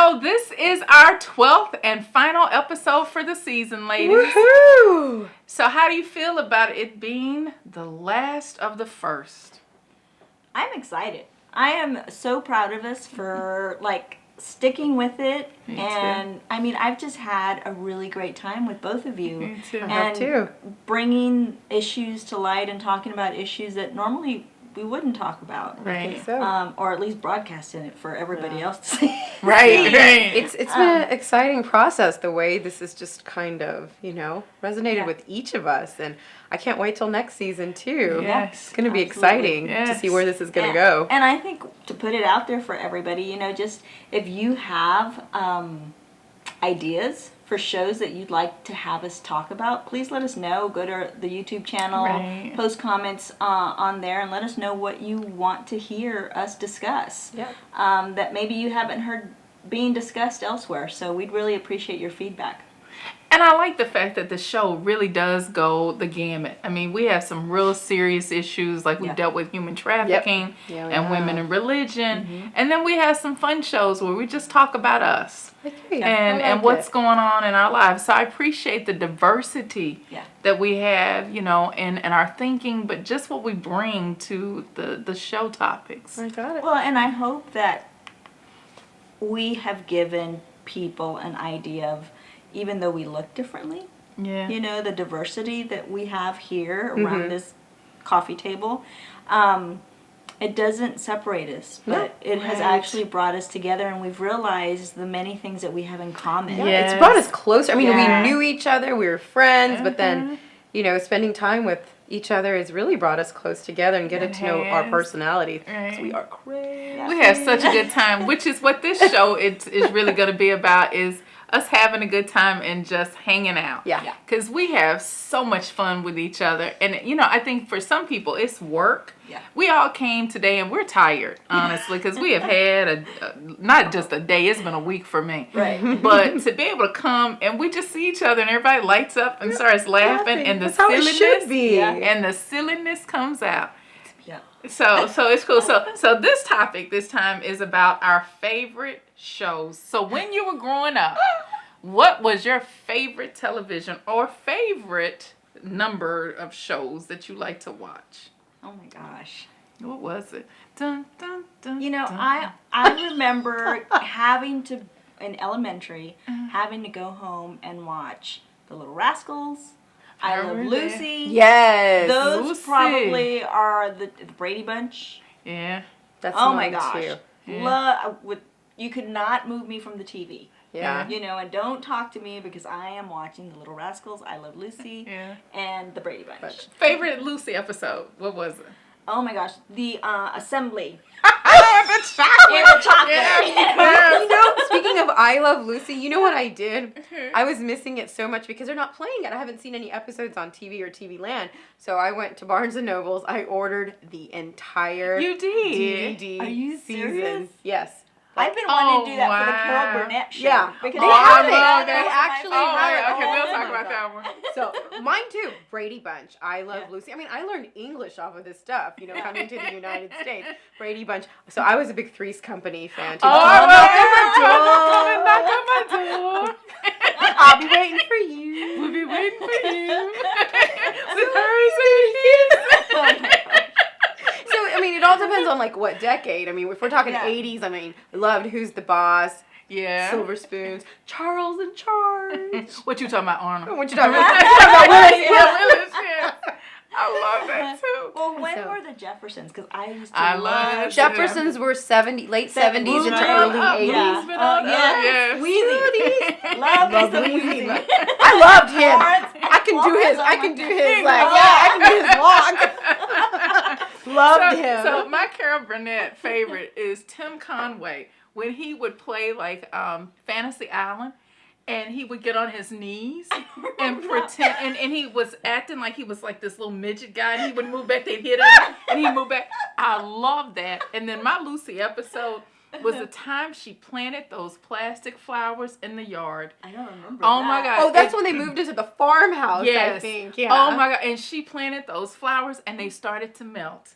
So this is our 12th and final episode for the season, ladies. Woohoo! So how do you feel about it being the last of the first? I'm excited. I am so proud of us for sticking with it. Me and too. I mean, I've just had a really great time with both of you. Me too. I have too. Bringing issues to light and talking about issues that normally we wouldn't talk about. Right. So. Or at least broadcasting it for everybody else to see. Right. It's been an exciting process, the way this is just kind of, resonated with each of us. And I can't wait till next season, too. Yes. It's going to be exciting to see where this is going to go. And I think to put it out there for everybody, just if you have ideas for shows that you'd like to have us talk about, please let us know. Go to the YouTube channel, post comments on there, and let us know what you want to hear us discuss. Yep. That maybe you haven't heard being discussed elsewhere. So we'd really appreciate your feedback. And I like the fact that the show really does go the gamut. I mean, we have some real serious issues, like we've dealt with human trafficking and women in religion. Mm-hmm. And then we have some fun shows where we just talk about us and what's going on in our lives. So I appreciate the diversity that we have, in our thinking, but just what we bring to the show topics. I got it. Well, and I hope that we have given people an idea of, even though we look differently, the diversity that we have here around this coffee table, it doesn't separate us, but it has actually brought us together, and we've realized the many things that we have in common. Yeah, it's brought us closer. I mean, we knew each other, we were friends, but then, spending time with each other has really brought us close together and getting to know our personalities. Right. So we are crazy. We have such a good time, which is what this show is really going to be about, is us having a good time and just hanging out. Yeah. Because we have so much fun with each other. And, I think for some people it's work. Yeah. We all came today and we're tired, honestly, because we have had not just a day, it's been a week for me. Right. But to be able to come and we just see each other and everybody lights up and starts laughing and the silliness comes out. Yeah. So it's cool. So this topic this time is about our favorite shows. So when you were growing up, what was your favorite television or favorite number of shows that you like to watch? Oh my gosh. What was it? Dun, dun, dun, I remember having to, in elementary, having to go home and watch The Little Rascals, I Love Lucy. Yes. Those Lucy. probably are the Brady Bunch. Yeah. That's oh my mine gosh. too. Yeah. You could not move me from the TV. Yeah. And don't talk to me because I am watching The Little Rascals, I Love Lucy, and the Brady Bunch. Favorite Lucy episode? What was it? Oh my gosh, the assembly. The chocolate. The chocolate. Yeah. Speaking of I Love Lucy, you know what I did? I was missing it so much because they're not playing it. I haven't seen any episodes on TV or TV Land. So I went to Barnes & Nobles. I ordered the entire You did? DVD Are you season. serious? Yes. I've been wanting to do that for the wow. Carol Burnett show. Yeah, Because they have it. that They was actually my have favorite. it. Okay, we'll talk Oh about my that one. So mine too. Brady Bunch. I Love Lucy. I mean, I learned English off of this stuff, coming to the United States. Brady Bunch. So I was a big Three's Company fan too. Knock on my door. I'll be waiting for you. We'll be waiting for you. With hers and his. So, I mean, it all depends on, what decade. I mean, if we're talking 80s, I mean, I loved Who's the Boss, Yeah. Silver Spoons, Charles and Charge. What you talking about, Arnold? What you talking about? You talking about Willis? Willis, yeah. I love that too. Well, when were the Jeffersons? Because I used to I love love Jeffersons were late 70s into early 80s. Yes. Weezy. Love the Weezy. I loved him. I can do his. I can do his. I can do his walk. Loved him. So my Carol Burnett favorite is Tim Conway when he would play Fantasy Island. And he would get on his knees and pretend, and he was acting like he was like this little midget guy, and he would move back, they'd hit him, and he'd move back. I love that. And then my Lucy episode was the time she planted those plastic flowers in the yard. I don't remember Oh my God. Oh, that's when they moved into the farmhouse, Yes. I think. Yeah. Oh my God. And she planted those flowers and they started to melt.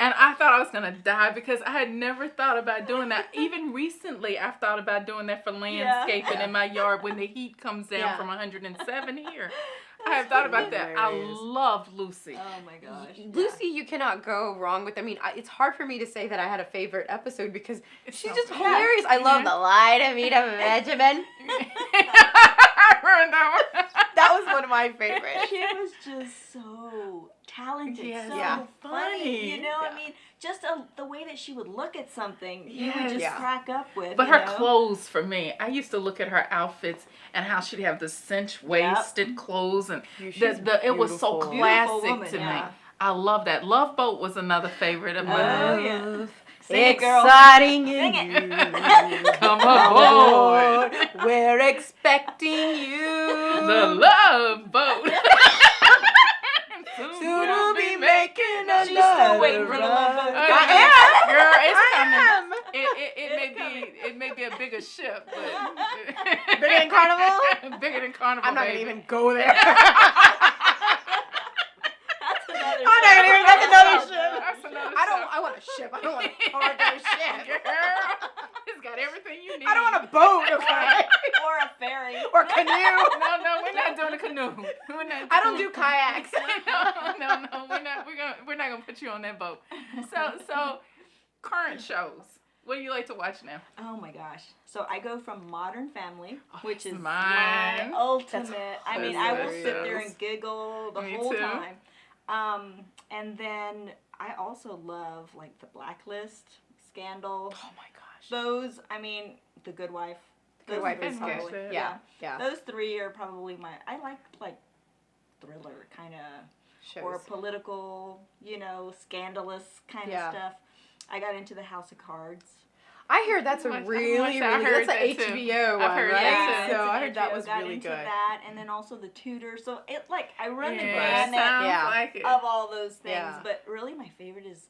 And I thought I was going to die because I had never thought about doing that. Even recently, I've thought about doing that for landscaping in my yard when the heat comes down from 107 here. I have thought about that. I loved Lucy. Oh my gosh. Lucy, you cannot go wrong with. I mean, it's hard for me to say that I had a favorite episode because she's just hilarious. I love the lie to meet a Benjamin. I heard that one. That was one of my favorites. She was just so talented, so funny. You know, I mean, just the way that she would look at something, you would just crack up with. But her clothes, for me, I used to look at her outfits and how she'd have the cinch-waisted clothes, and it was so classic to me. I love that. Love Boat was another favorite of mine. Oh, yeah. Sing it, girl. Exciting Sing in it. you. Come aboard. We're expecting you. The Love Boat. Soon we'll be making another. She's still waiting for the Love Boat. Girl, it's coming. It may be a bigger ship, but Bigger than Carnival? Bigger than Carnival. I'm not baby. gonna even go there. That's another ship. That's another I want a ship. I don't want a cargo ship. Girl, it's got everything you need. I don't want a boat, okay? Or a ferry. Or canoe. No, we're not doing a canoe. I don't do kayaks. No, we're not gonna put you on that boat. So current shows. What do you like to watch now? Oh my gosh. So I go from Modern Family, which is mine. my ultimate. I mean, I will sit hilarious. there and giggle the Me whole too. time. And then I also love like The Blacklist, Scandal. Oh my gosh. Those, I mean, The Good Wife. Good Wife is probably- good. Yeah. Those three are probably I like thriller kind of, Shows. or political, scandalous kind of stuff. I got into The House of Cards. I hear that's a I really, watched that. I really heard that's an that too. HBO one, I've heard right? that too. So I heard that HBO, was got really into good. that, and then also The Tudor. So I run the Yeah, gamut sounds like it. of all those things. Yeah. But really, my favorite is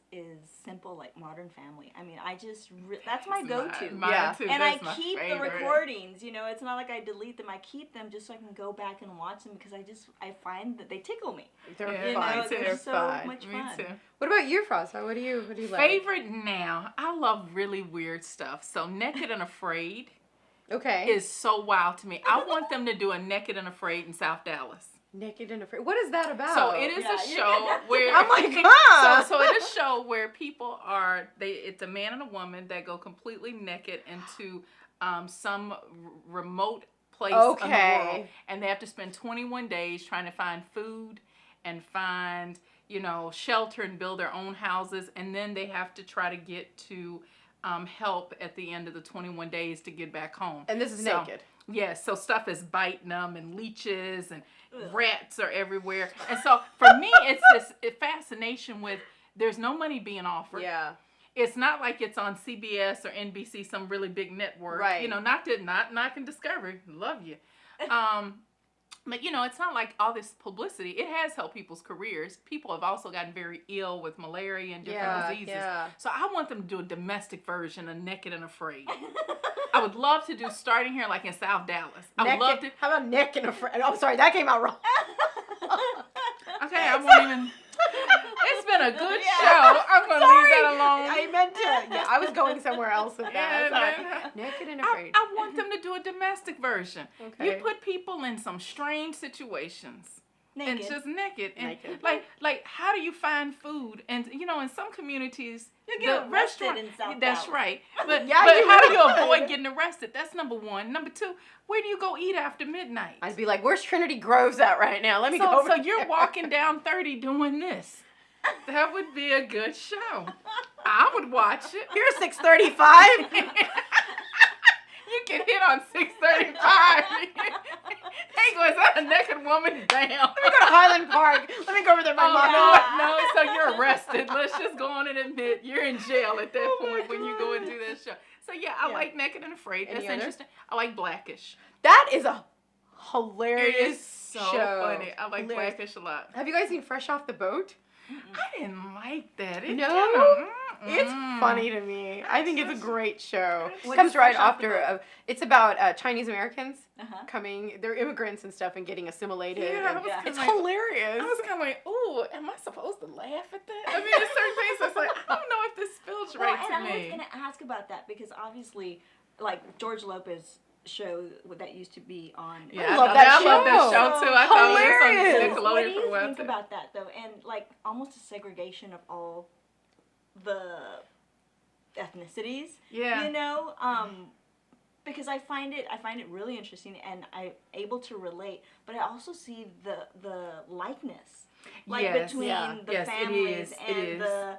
simple, like Modern Family. I mean, I just that's my go-to. Mine too. And That's I my keep favorite. the recordings. It's not like I delete them. I keep them just so I can go back and watch them because I find that they tickle me. They're Yeah, fun. me too. They're so fun. much Me fun. too. What about you, Frost? What do you like? Favorite now? I love really weird stuff. So Naked and Afraid Okay. is so wild to me. I want them to do a Naked and Afraid in South Dallas. Naked and Afraid. What is that about? So it is a show where Oh my God. So it is a show where people it's a man and a woman that go completely naked into some remote place in the world, and they have to spend 21 days trying to find food and find shelter and build their own houses, and then they have to try to get to help at the end of the 21 days to get back home. And this is naked. Yes, so stuff is biting them, and leeches and rats are everywhere. And so for me, it's this fascination with there's no money being offered. Yeah. It's not like it's on CBS or NBC, some really big network. Right. Not knocking Discovery. Love you. But it's not like all this publicity. It has helped people's careers. People have also gotten very ill with malaria and different diseases. Yeah. So I want them to do a domestic version of Naked and Afraid. I would love to do starting here like in South Dallas. I would love to. How about Naked and Afraid? Oh, sorry, that came out wrong. Okay, I won't even. It's been a good show. I'm going to leave that alone. I meant to. Yeah, I was going somewhere else with that. Yeah, Sorry. Naked and Afraid. I want them to do a domestic version. Okay. You put people in some strange situations. Naked. And just naked. And Naked. like how do you find food? And in some communities You get the arrested restaurant in South that's Dallas. right. But, Yeah, but you how do you would. avoid getting arrested? That's number one. Number two, where do you go eat after midnight? I'd be like, where's Trinity Groves at right now? Let me go over So you're there. walking down 30 doing this. That would be a good show. I would watch it. Here's 635. You get hit on 635. Hey, is that a naked woman? Damn. Let me go to Highland Park. Let me go over there with my mom. No, so you're arrested. Let's just go on and admit you're in jail at that point when you go and do that show. So yeah, I like Naked and Afraid. That's Any other? interesting. I like Blackish. That is a It hilarious is so show. funny. I like Hilarious. Blackish a lot. Have you guys seen Fresh Off the Boat? I didn't like that. It No? kinda, It's funny to me. I think it's a great show. It What comes is right the show after. It's about Chinese Americans coming. They're immigrants and stuff and getting assimilated. Yeah, and yeah. it's Like, hilarious. I was kind of like, ooh, am I supposed to laugh at that? I mean, there's certain things that's like, I don't know if this feels right to me. I was going to ask about that because obviously, like George Lopez show that used to be on. Yeah, I love that show. I love that show too. I thought Hilarious. it was on Nickelodeon What do you for a while think too. about that though? And like almost a segregation of all the ethnicities. Yeah. You know, because I find it really interesting and I'm able to relate, but I also see the likeness, like Yes, between the yes, families and the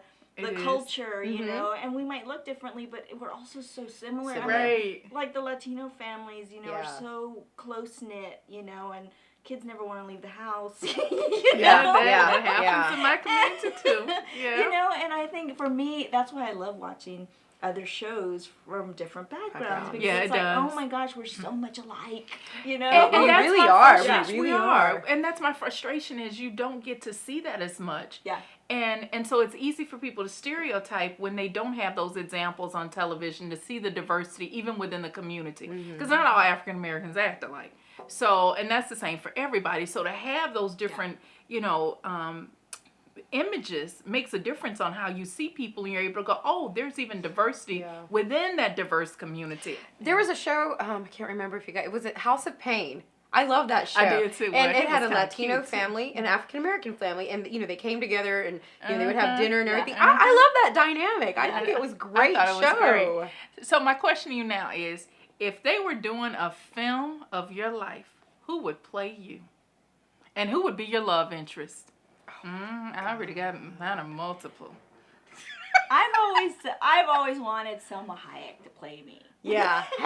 culture, you Mm-hmm. know, and we might look differently, but we're also so similar. I mean, Right. like the Latino families, you know, Yeah. are so close knit, you know, and kids never want to leave the house. Yeah, that happens Yeah. in my community too. Yeah. You know, and I think for me, that's why I love watching other shows from different backgrounds because Yeah, it's it like, does. oh my gosh, we're so much alike, you know. We that's really my are. frustration. We really are. And that's my frustration is you don't get to see that as much. Yeah. And so it's easy for people to stereotype when they don't have those examples on television to see the diversity even within the community. Because not all African Americans act alike. So, and that's the same for everybody. So to have those different, you know, images makes a difference on how you see people and you're able to go, oh, there's even diversity within that diverse community. There was a show, I can't remember if you guys, was it House of Pain? I love that show. I did too. And Well, it had a was kinda Latino cute, too. family, an African American family, and you know they came together and you know, they would have dinner and Yeah. everything. I love that dynamic. I think it was great I thought it was show. great. So my question to you now is, if they were doing a film of your life, who would play you? And who would be your love interest? I already got mine are multiple. I've always wanted Selma Hayek to play me. Yeah. She's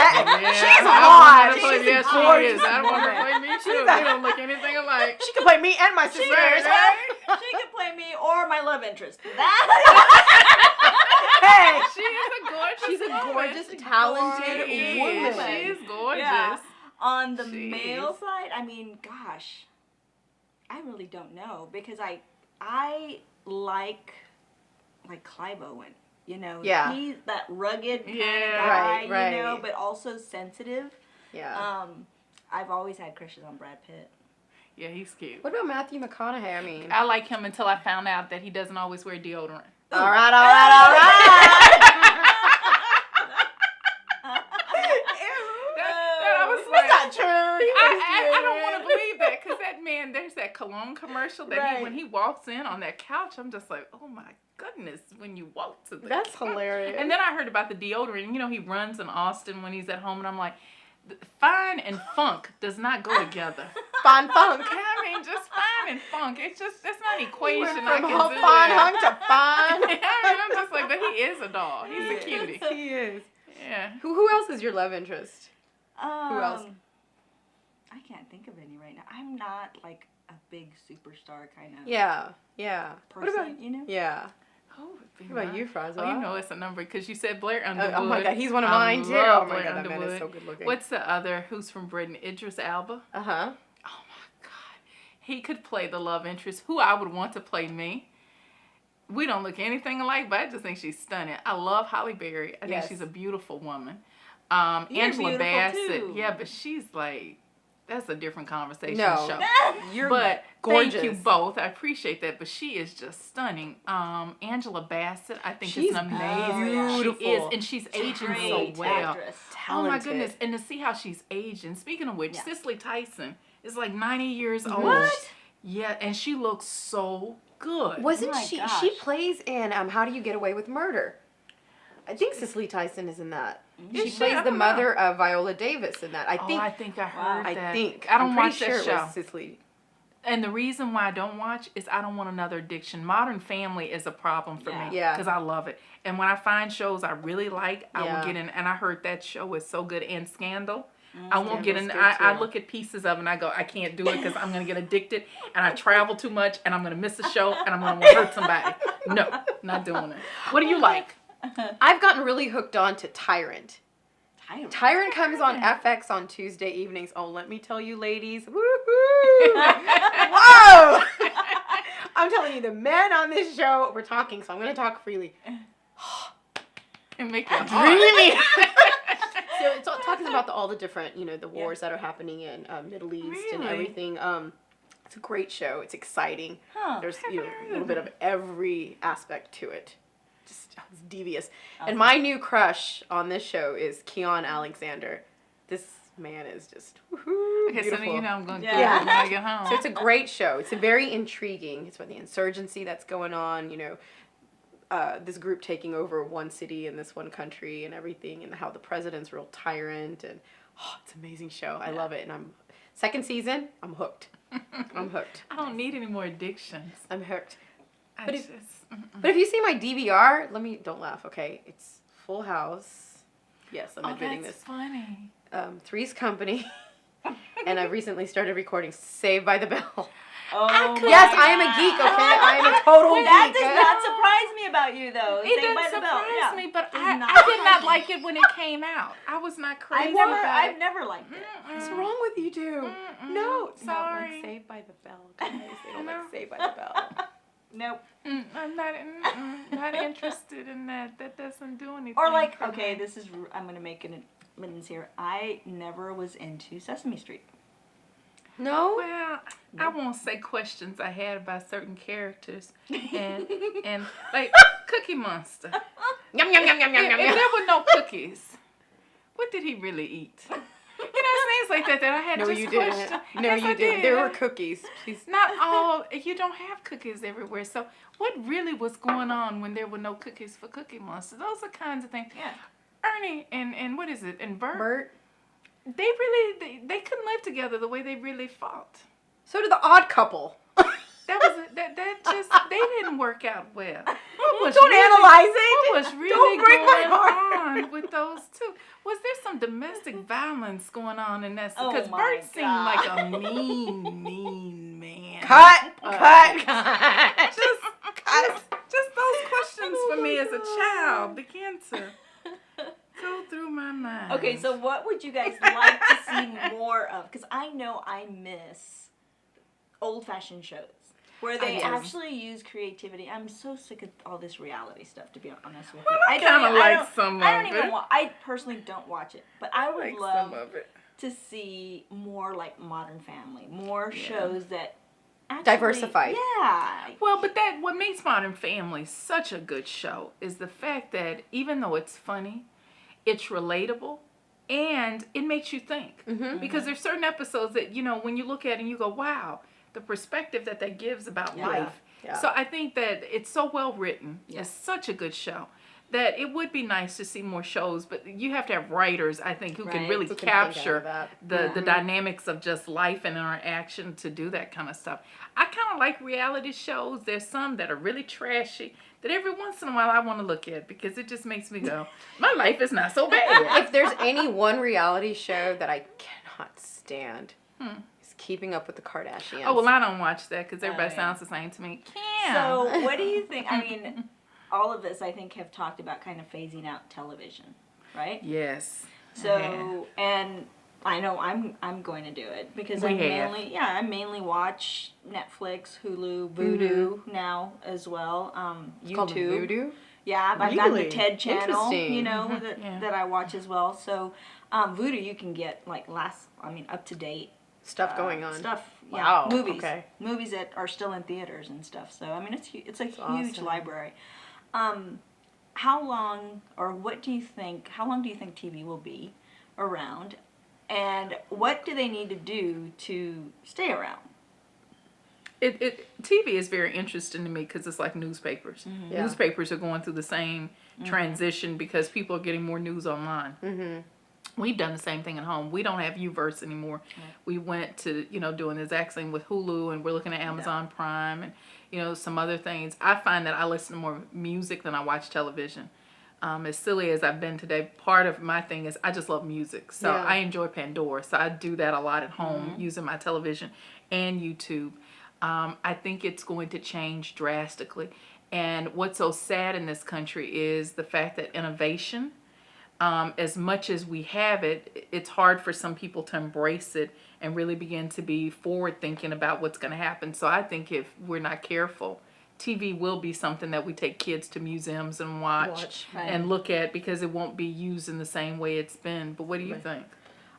hot. She's She's a gorgeous. gorgeous I want her to woman. play me too. They don't look anything alike. She could play me and my sisters. She could play me or my love interest. Hey, She's a she's gorgeous a gorgeous, woman. talented She woman. is. She is gorgeous. Yeah. On the She male is. side, I mean, gosh, I really don't know because I like Clive Owen. You know, Yeah. he's that rugged kind of Yeah. guy, Right. you know, but also sensitive. Yeah. I've always had crushes on Brad Pitt. Yeah, he's cute. What about Matthew McConaughey? I mean, I like him until I found out that he doesn't always wear deodorant. all right. I was like, That's not true. I don't want to believe that because that man, there's that cologne commercial that Right. when he walks in on that couch, I'm just like, oh my goodness, when you walk to the That's hilarious. And then I heard about the deodorant. You know, he runs in Austin when he's at home, and I'm like, fine and funk does not go together. Fun funk. I mean, just fine and funk. It's not an equation Went I from can fun do. hunk to fun. I mean, I'm just like, but he is a doll. He's a cutie. He is. Yeah. Who else is your love interest? Who else? I can't think of any right now. I'm not like a big superstar kind of Yeah. person, What about you know? Yeah. Who would be What about mine? you, Francois? Oh, you know it's a number because you said Blair Underwood. Oh my God, he's one of I mine too. love Oh my Blair God, that man Underwood. is so good looking. What's the other? Who's from Britain? Idris Elba. Uh huh. Oh my God, he could play the love interest. Who I would want to play me. We don't look anything alike, but I just think she's stunning. I love Halle Berry. I think Yes. she's a beautiful woman. You're Angela beautiful, Bassett. too. Yeah, but she's like, that's a different conversation No. show. You're But gorgeous. thank you both. I appreciate that. But she is just stunning. Angela Bassett, I think She's is an amazing. beautiful. She is, and she's aging so Great well. actress. Oh my Talented. goodness! And to see how she's aging. Speaking of which, Yeah. Cicely Tyson is like 90 years old. What? Yeah, and she looks so good. Wasn't Oh my she? gosh. She plays in How Do You Get Away with Murder? I think Cicely Tyson is in that. Is She she? plays I the don't know. mother of Viola Davis in that. I think. I think I heard Wow. that. I think. I don't I'm watch pretty sure that it show. was Cicely. And the reason why I don't watch is I don't want another addiction. Modern Family is a problem for me. Yeah. Because I love it. And when I find shows I really like, I Yeah. will get in. And I heard that show is so good. And Scandal. I won't get in. Scandal's good, I too. look at pieces of it and I go, I can't do it because I'm going to get addicted. And I travel too much and I'm going to miss a show and I'm going to hurt somebody. No, not doing it. What do you like? I've gotten really hooked on to Tyrant. Tyrant. Tyrant comes on FX on Tuesday evenings. Oh, let me tell you, ladies. Woohoo! Whoa! I'm telling you, the men on this show, we're talking, so I'm going to talk freely. and make it dreamy. So it's all talking about all the different, the wars that are happening in Middle East and everything. It's a great show. It's exciting. There's a little bit of every aspect to it. Just it's devious. Awesome. And my new crush on this show is Keon Alexander. This man is just beautiful. So I'm going to get it when I get home. So it's a great show. It's very intriguing. It's about the insurgency that's going on, this group taking over one city in this one country and everything, and how the president's a real tyrant, and it's an amazing show. I love it, and second season, I'm hooked. I'm hooked. I don't need any more addictions. I'm hooked. But if you see my DVR, don't laugh, okay? It's Full House. Yes, I'm admitting this. Funny. Three's Company, and I recently started recording Saved by the Bell. Oh, yes, I am a geek, okay? I am a total geek. That does not surprise me about you, though. It doesn't surprise me, but I did not like it when it came out. I was not crazy about it. I've never liked it. What's wrong with you two? No, sorry. Not like Saved by the Bell, guys. They don't like Saved by the Bell. Nope. I'm not interested in that. That doesn't do anything. Or like, okay, I'm going to make an admittance here. I never was into Sesame Street. No? Well, I won't say questions I had about certain characters. And like Cookie Monster. Yum, yum, yum, yum, yum, yum. If there were no cookies, what did he really eat? Things like that I had just questioned. No, you didn't. There were cookies. Please. Not all. You don't have cookies everywhere. So what really was going on when there were no cookies for Cookie Monster? Those are kinds of things. Yeah. Ernie and what is it? And Bert. They couldn't live together the way they really fought. So did the Odd Couple. They didn't work out well. Don't analyze it. What was really going on with those two? Was there some domestic violence going on in that? Because Bert seemed like a mean man. Cut. Just those questions for me as a child began to go through my mind. Okay, so what would you guys like to see more of? Because I know I miss old-fashioned shows where they actually use creativity. I'm so sick of all this reality stuff, to be honest with you. I kind of like some of it. I personally don't watch it, but I would love some of it. to see more like Modern Family, more shows that actually diversified. Yeah. Well, but what makes Modern Family such a good show is the fact that even though it's funny, it's relatable. And it makes you think. Because there's certain episodes that, when you look at it and you go, wow, the perspective that gives about life. Yeah. So I think that it's so well written. Yeah. It's such a good show that it would be nice to see more shows, but you have to have writers, I think, who can really capture the dynamics of just life and interaction to do that kind of stuff. I kind of like reality shows. There's some that are really trashy that every once in a while I want to look at because it just makes me go, my life is not so bad. If there's any one reality show that I cannot stand, it's Keeping Up with the Kardashians. Oh, well, I don't watch that because everybody sounds the same to me. So what do you think? I mean, all of us, I think, have talked about kind of phasing out television, right? Yes. So, and I know I'm going to do it because I mainly watch Netflix, Hulu, Vudu now as well. YouTube. Called Vudu? Yeah, I've got the TED channel, that I watch as well. So, Vudu, you can get like up to date stuff going on. Wow. Movies. Okay. Movies that are still in theaters and stuff. So, I mean, it's a huge library. How long do you think TV will be around? And what do they need to do to stay around? TV is very interesting to me because it's like newspapers. Mm-hmm. Yeah. Newspapers are going through the same transition because people are getting more news online. Mm-hmm. We've done the same thing at home. We don't have Uverse anymore. Mm-hmm. We went to, doing the exact same with Hulu, and we're looking at Amazon Prime and, some other things. I find that I listen to more music than I watch television. As silly as I've been today, part of my thing is I just love music. So I enjoy Pandora. So I do that a lot at home using my television and YouTube. I think it's going to change drastically. And what's so sad in this country is the fact that innovation, as much as we have it, it's hard for some people to embrace it and really begin to be forward thinking about what's going to happen. So I think if we're not careful, TV will be something that we take kids to museums and watch. Right. And look at, because it won't be used in the same way it's been. But what do you think?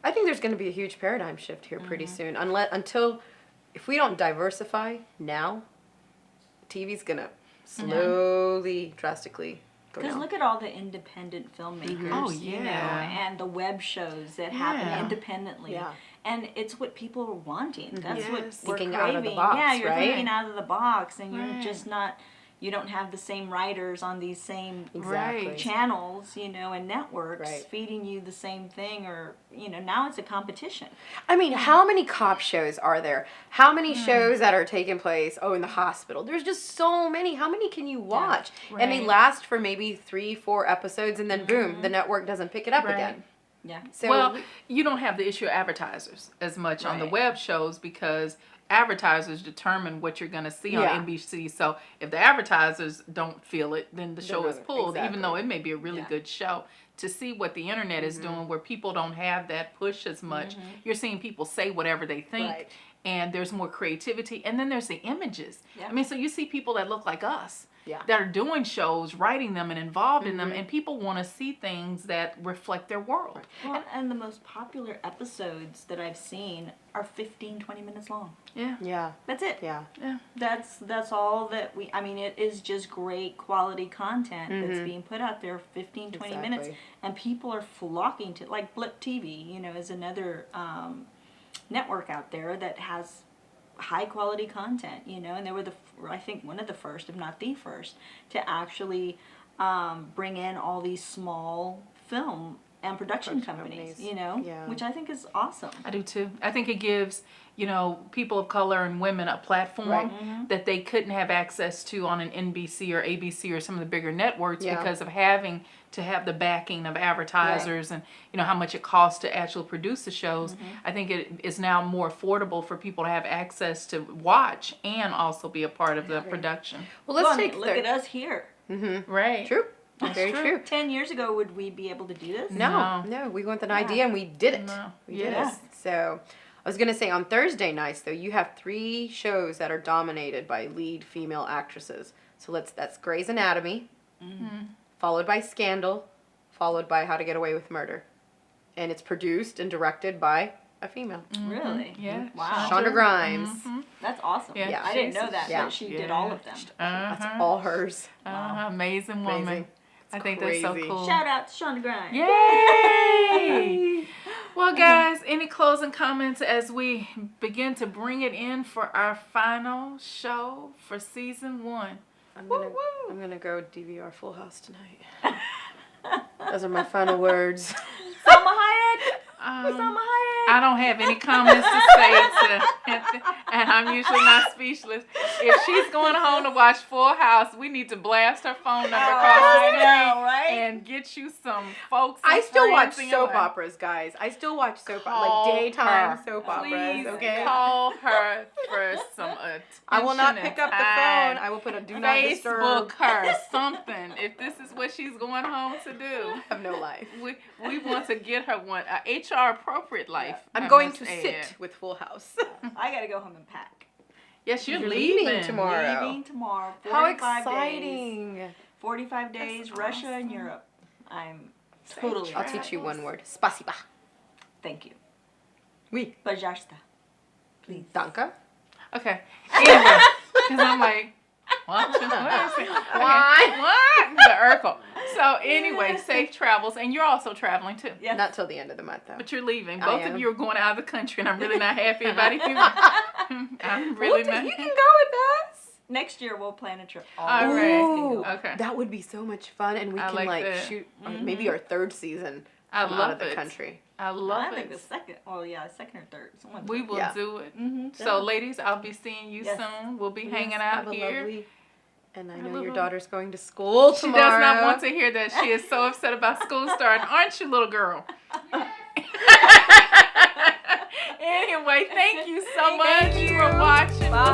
I think there's going to be a huge paradigm shift here pretty soon. If we don't diversify now, TV's going to slowly, drastically go down. Because look at all the independent filmmakers, you know, and the web shows that happen independently. Yeah. And it's what people are wanting. That's what we're thinking craving. out of the box, yeah, you're right? thinking out of the box, and you're just not. You don't have the same writers on these same channels, you know, and networks feeding you the same thing, or you know, now it's a competition. I mean, how many cop shows are there? How many shows that are taking place? Oh, in the hospital. There's just so many. How many can you watch? Yeah. And they last for maybe 3-4 episodes, and then boom, the network doesn't pick it up again. Yeah. So well, you don't have the issue of advertisers as much on the web shows, because advertisers determine what you're going to see on NBC. So if the advertisers don't feel it, then the show is pulled, even though it may be a really good show. To see what the internet is doing, where people don't have that push as much, you're seeing people say whatever they think, and there's more creativity. And then there's the images. Yeah. I mean, so you see people that look like us. That are doing shows, writing them, and involved in them, and people want to see things that reflect their world. Well, and the most popular episodes that I've seen are 15-20 minutes long. Yeah. That's it. Yeah. That's all that we, I mean, it is just great quality content that's being put out there, 15-20 minutes, and people are flocking to, like Blip TV, you know, is another network out there that has high quality content, you know, and they were I think one of the first, if not the first, to actually bring in all these small film and production companies, you know, which I think is awesome. I do too. I think it gives, you know, people of color and women a platform that they couldn't have access to on an NBC or ABC or some of the bigger networks because of having to have the backing of advertisers and, you know, how much it costs to actually produce the shows. I think it is now more affordable for people to have access to watch and also be a part of the production. Well, let's look at us here. Right. True. Very true. 10 years ago, would we be able to do this? No. We went with an idea and we did it. We did it. So I was going to say, on Thursday nights, though, you have 3 shows that are dominated by lead female actresses. So that's Grey's Anatomy, followed by Scandal, followed by How to Get Away with Murder. And it's produced and directed by a female. Really? Yeah. Wow. Shonda Rhimes. That's awesome. Yeah. I didn't know that she did all of them. That's all hers. Wow. Amazing woman. Amazing. I think that's so cool. Shout out to Shonda Rhimes. Yay! Well, guys, any closing comments as we begin to bring it in for our final show for season 1? I'm gonna go DVR Full House tonight. Those are my final words. Salma Hayek. Salma Hayek. I don't have any comments to say and I'm usually not speechless. If she's going home to watch Full House, we need to blast her phone number across the screen and get you some folks. I still watch soap operas, guys. I still watch soap operas, like daytime soap operas. Please okay, call her for some attention. I will not pick up the phone. I will put a do not disturb. Facebook her something. If this is what she's going home to do, I have no life. We want to get her one HR appropriate life. I'm going to sit with Full House. I gotta go home and pack. Yes, you're leaving tomorrow. Leaving tomorrow. How exciting! Days, 45 days, Russia and Europe. I'm totally. I'll teach you one word. Spasiba. Thank you. Oui. Pожалуйста. Please. Danke. Okay. Anyway, because I'm like, what? Why? What? The Urkel. So anyway, safe travels, and you're also traveling too. Yeah. Not till the end of the month though. But you're leaving. Both of you are going out of the country, and I'm really not happy about it. I'm really not. You can go with us. Next year we'll plan a trip. All right. Okay. That would be so much fun, and we can like shoot maybe our 3rd season out of the country. I love it. I think the second. Oh yeah, second or third. We will do it. So ladies, I'll be seeing you soon. We'll be hanging out here. And I know your daughter's going to school tomorrow. She does not want to hear that. She is so upset about school starting. Aren't you, little girl? Anyway, thank you so much for watching. Bye.